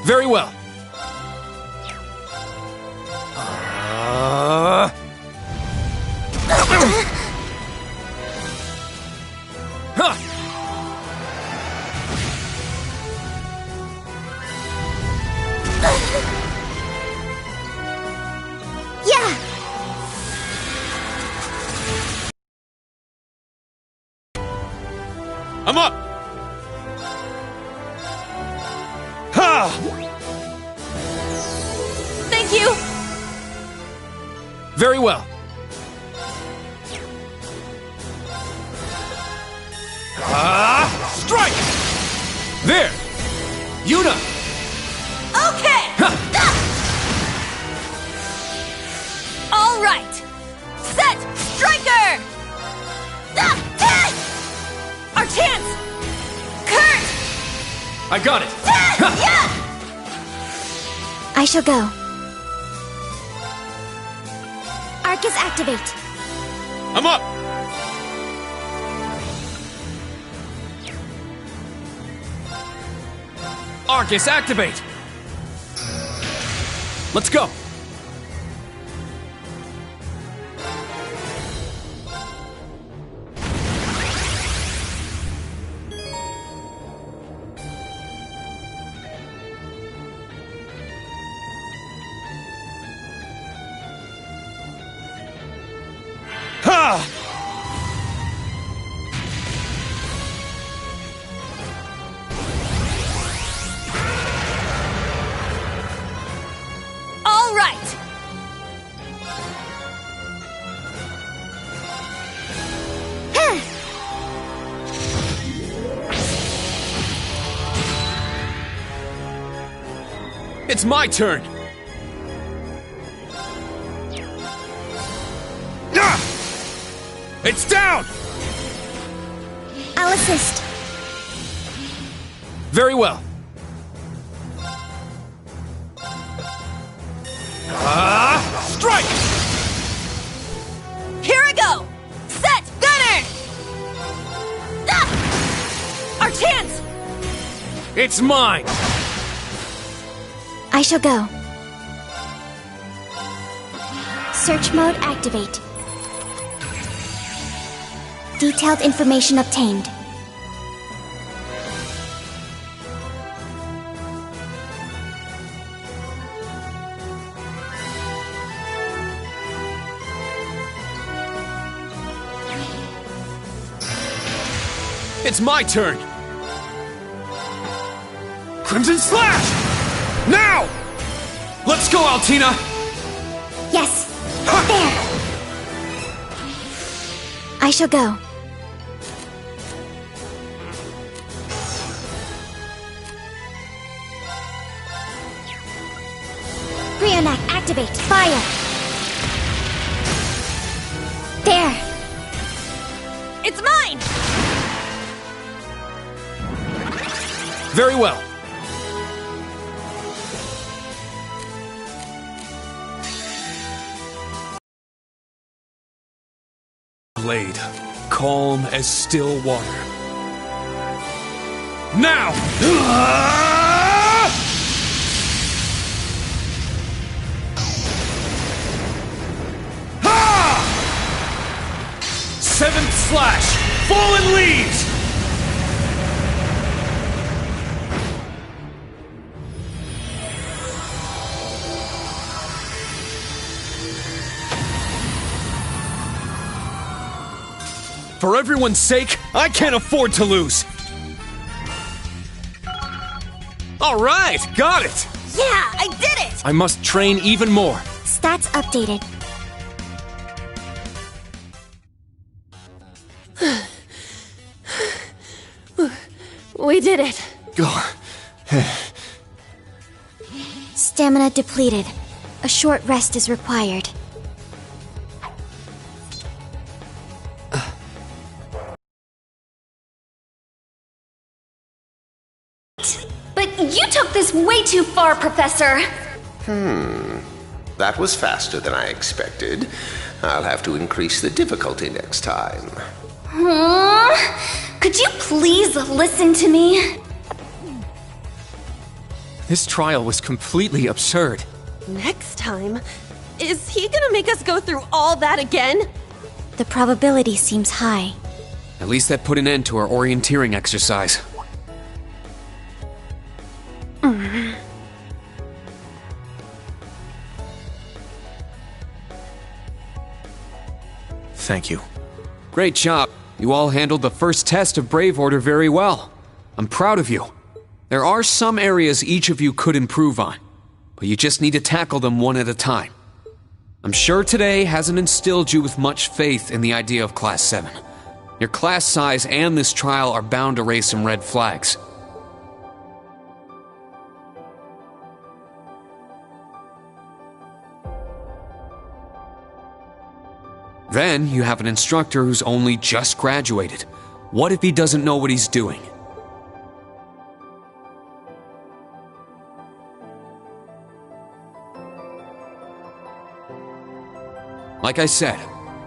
Very well. Yeah! I'm up! Ha! Thank you! Very well. Strike! There! Yuna! Okay! All right! Set! Striker! Our chance! Kurt! I got it! Yeah! I shall go. Arcus activate. I'm up! Arcus activate! Let's go! Ha! All It's my turn! It's down! I'll assist. Very well. Strike! Here I go! Set! Gunner! Ah! Our chance! It's mine! I shall go. Search mode activate. Detailed information obtained. It's my turn! Crimson Slash! Now! Let's go, Altina! Yes! There! I shall go. Brionac, activate! Fire! There! It's mine! Very well. Blade, calm as still water. Now! Seventh Slash! Fallen Leaves! For everyone's sake, I can't afford to lose! Alright, got it! Yeah, I did it! I must train even more. Stats updated. We did it. Stamina depleted. A short rest is required. But you took this way too far, Professor! That was faster than I expected. I'll have to increase the difficulty next time. Could you please listen to me? This trial was completely absurd. Next time? Is he gonna make us go through all that again? The probability seems high. At least that put an end to our orienteering exercise. Thank you. Great job. You all handled the first test of Brave Order very well. I'm proud of you. There are some areas each of you could improve on, but you just need to tackle them one at a time. I'm sure today hasn't instilled you with much faith in the idea of Class 7. Your class size and this trial are bound to raise some red flags. Then you have an instructor who's only just graduated. What if he doesn't know what he's doing? Like I said,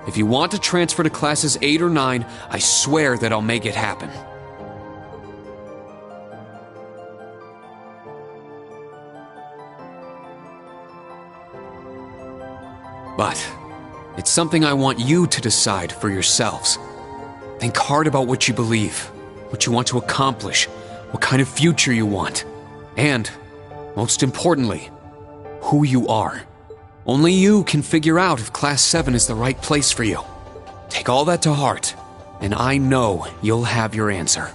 if you want to transfer to classes 8 or 9, I swear that I'll make it happen. But it's something I want you to decide for yourselves. Think hard about what you believe, what you want to accomplish, what kind of future you want, and, most importantly, who you are. Only you can figure out if Class 7 is the right place for you. Take all that to heart, and I know you'll have your answer.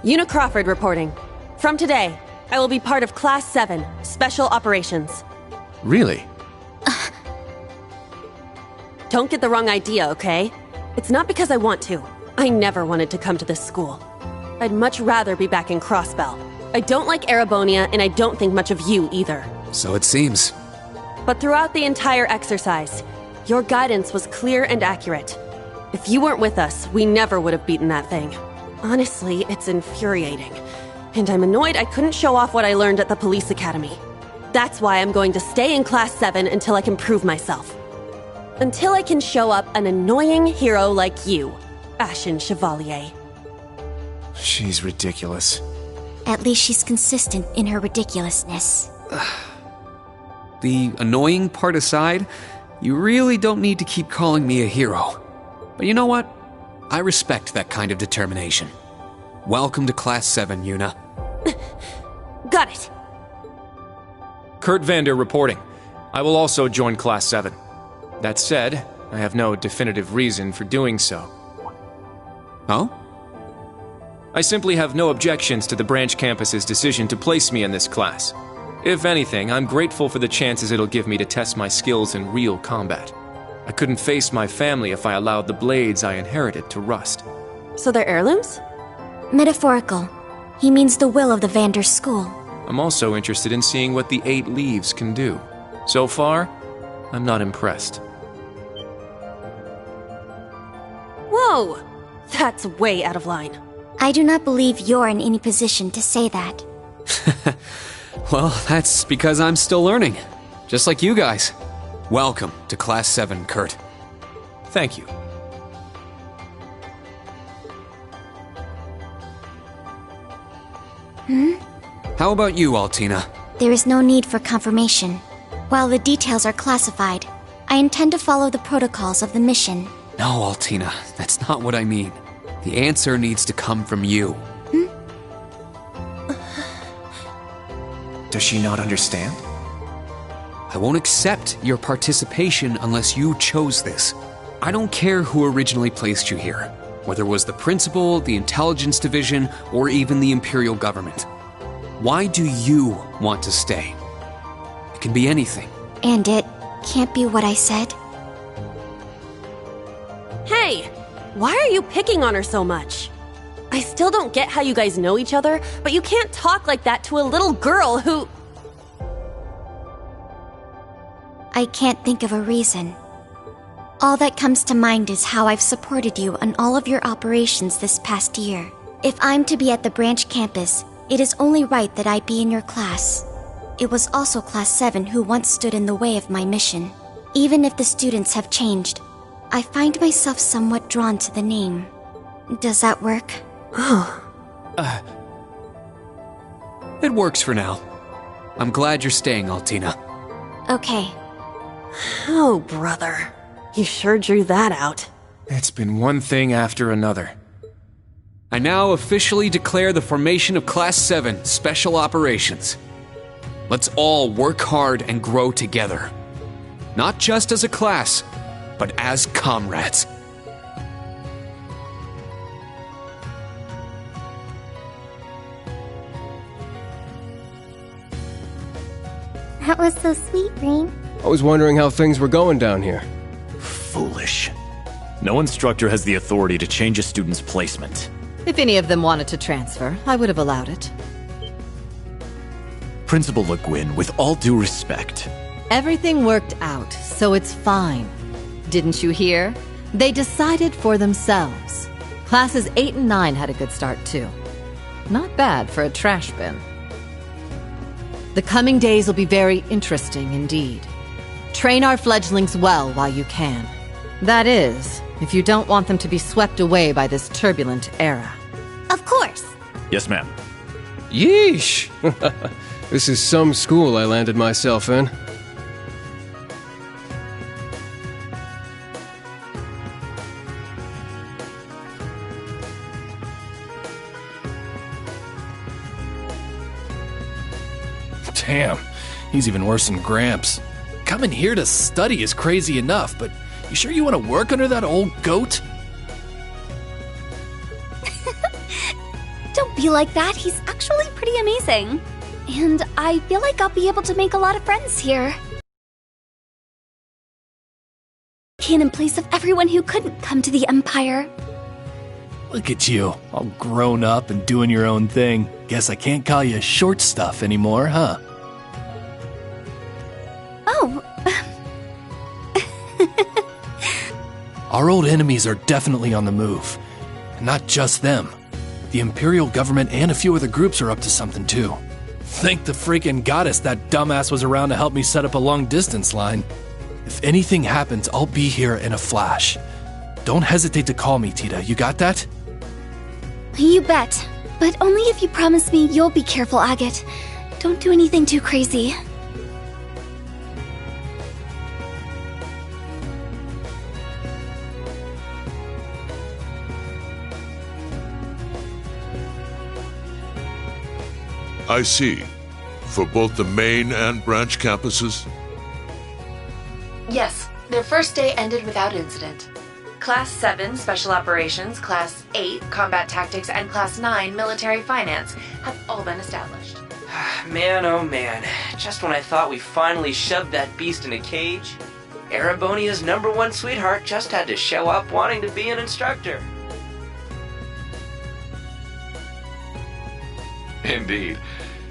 Una Crawford reporting. From today, I will be part of Class 7, Special Operations. Really? Don't get the wrong idea, okay? It's not because I want to. I never wanted to come to this school. I'd much rather be back in Crossbell. I don't like Erebonia, and I don't think much of you either. So it seems. But throughout the entire exercise, your guidance was clear and accurate. If you weren't with us, we never would have beaten that thing. Honestly, it's infuriating. And I'm annoyed I couldn't show off what I learned at the police academy. That's why I'm going to stay in Class 7 until I can prove myself. Until I can show up an annoying hero like you, Ashen Chevalier. She's ridiculous. At least she's consistent in her ridiculousness. The annoying part aside, you really don't need to keep calling me a hero. But you know what? I respect that kind of determination. Welcome to Class 7, Yuna. Got it. Kurt Vander reporting. I will also join Class 7. That said, I have no definitive reason for doing so. Oh? I simply have no objections to the branch campus's decision to place me in this class. If anything, I'm grateful for the chances it'll give me to test my skills in real combat. I couldn't face my family if I allowed the blades I inherited to rust. So they're heirlooms? Metaphorical. He means the will of the Vander school. I'm also interested in seeing what the 8 leaves can do. So far, I'm not impressed. Whoa! That's way out of line. I do not believe you're in any position to say that. Well, that's because I'm still learning. Just like you guys. Welcome to Class 7, Kurt. Thank you. How about you, Altina? There is no need for confirmation. While the details are classified, I intend to follow the protocols of the mission. No, Altina, that's not what I mean. The answer needs to come from you. Does she not understand? I won't accept your participation unless you chose this. I don't care who originally placed you here, whether it was the principal, the intelligence division, or even the imperial government. Why do you want to stay? It can be anything. And it can't be what I said? Hey! Why are you picking on her so much? I still don't get how you guys know each other, but you can't talk like that to a little girl who... I can't think of a reason. All that comes to mind is how I've supported you on all of your operations this past year. If I'm to be at the branch campus, it is only right that I be in your class. It was also Class 7 who once stood in the way of my mission. Even if the students have changed, I find myself somewhat drawn to the name. Does that work? It works for now. I'm glad you're staying, Altina. Okay. Oh, brother. You sure drew that out. It's been one thing after another. I now officially declare the formation of Class 7 Special Operations. Let's all work hard and grow together. Not just as a class, but as comrades. That was so sweet, Rean. I was wondering how things were going down here. Foolish. No instructor has the authority to change a student's placement. If any of them wanted to transfer, I would have allowed it. Principal Le Guin, with all due respect. Everything worked out, so it's fine. Didn't you hear? They decided for themselves. Classes 8 and 9 had a good start, too. Not bad for a trash bin. The coming days will be very interesting indeed. Train our fledglings well while you can. That is, if you don't want them to be swept away by this turbulent era. Of course. Yes, ma'am. Yeesh! This is some school I landed myself in. Damn, he's even worse than Gramps. Coming here to study is crazy enough, but you sure you want to work under that old goat? Don't be like that. He's actually pretty amazing. And I feel like I'll be able to make a lot of friends here. In place of everyone who couldn't come to the Empire. Look at you, all grown up and doing your own thing. Guess I can't call you short stuff anymore, huh? Oh. Our old enemies are definitely on the move. And not just them. The Imperial government and a few other groups are up to something too. Thank the freaking goddess that dumbass was around to help me set up a long-distance line. If anything happens, I'll be here in a flash. Don't hesitate to call me, Tita. You got that? You bet. But only if you promise me you'll be careful, Agate. Don't do anything too crazy. I see. For both the main and branch campuses? Yes, their first day ended without incident. Class 7 Special Operations, Class 8 Combat Tactics, and Class 9 Military Finance have all been established. Man, oh man. Just when I thought we finally shoved that beast in a cage, Erebonia's #1 sweetheart just had to show up wanting to be an instructor. Indeed.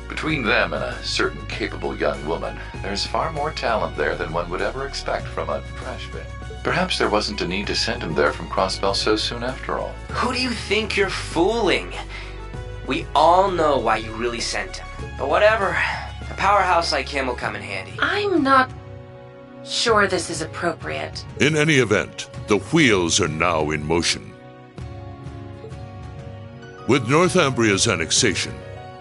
Between them and a certain capable young woman, there's far more talent there than one would ever expect from a trash bin. Perhaps there wasn't a need to send him there from Crossbell so soon after all. Who do you think you're fooling? We all know why you really sent him. But whatever. A powerhouse like him will come in handy. I'm not sure this is appropriate. In any event, the wheels are now in motion. With Northumbria's annexation,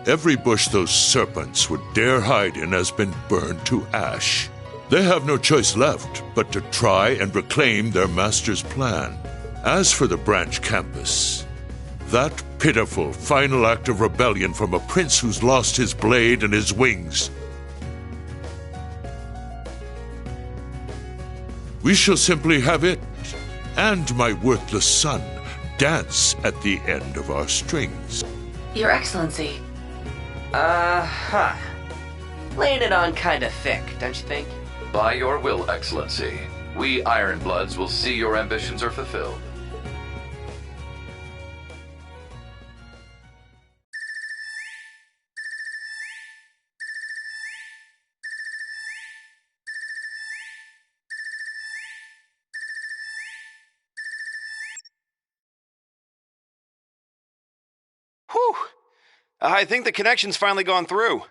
every bush those serpents would dare hide in has been burned to ash. They have no choice left but to try and reclaim their master's plan. As for the branch campus, that pitiful final act of rebellion from a prince who's lost his blade and his wings. We shall simply have it, and my worthless son, dance at the end of our strings. Your Excellency. Laying it on kinda thick, don't you think? By your will, Excellency, we Ironbloods will see your ambitions are fulfilled. Whew! I think the connection's finally gone through.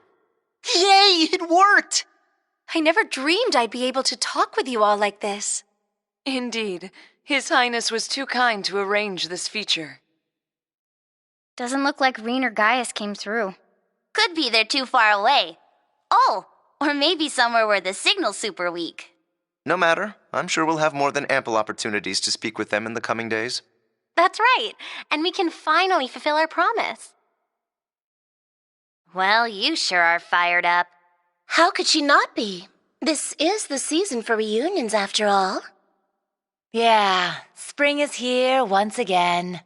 Yay, it worked! I never dreamed I'd be able to talk with you all like this. Indeed. His Highness was too kind to arrange this feature. Doesn't look like Reen or Gaius came through. Could be they're too far away. Oh, or maybe somewhere where the signal's super weak. No matter. I'm sure we'll have more than ample opportunities to speak with them in the coming days. That's right, and we can finally fulfill our promise. Well, you sure are fired up. How could she not be? This is the season for reunions, after all. Yeah, spring is here once again.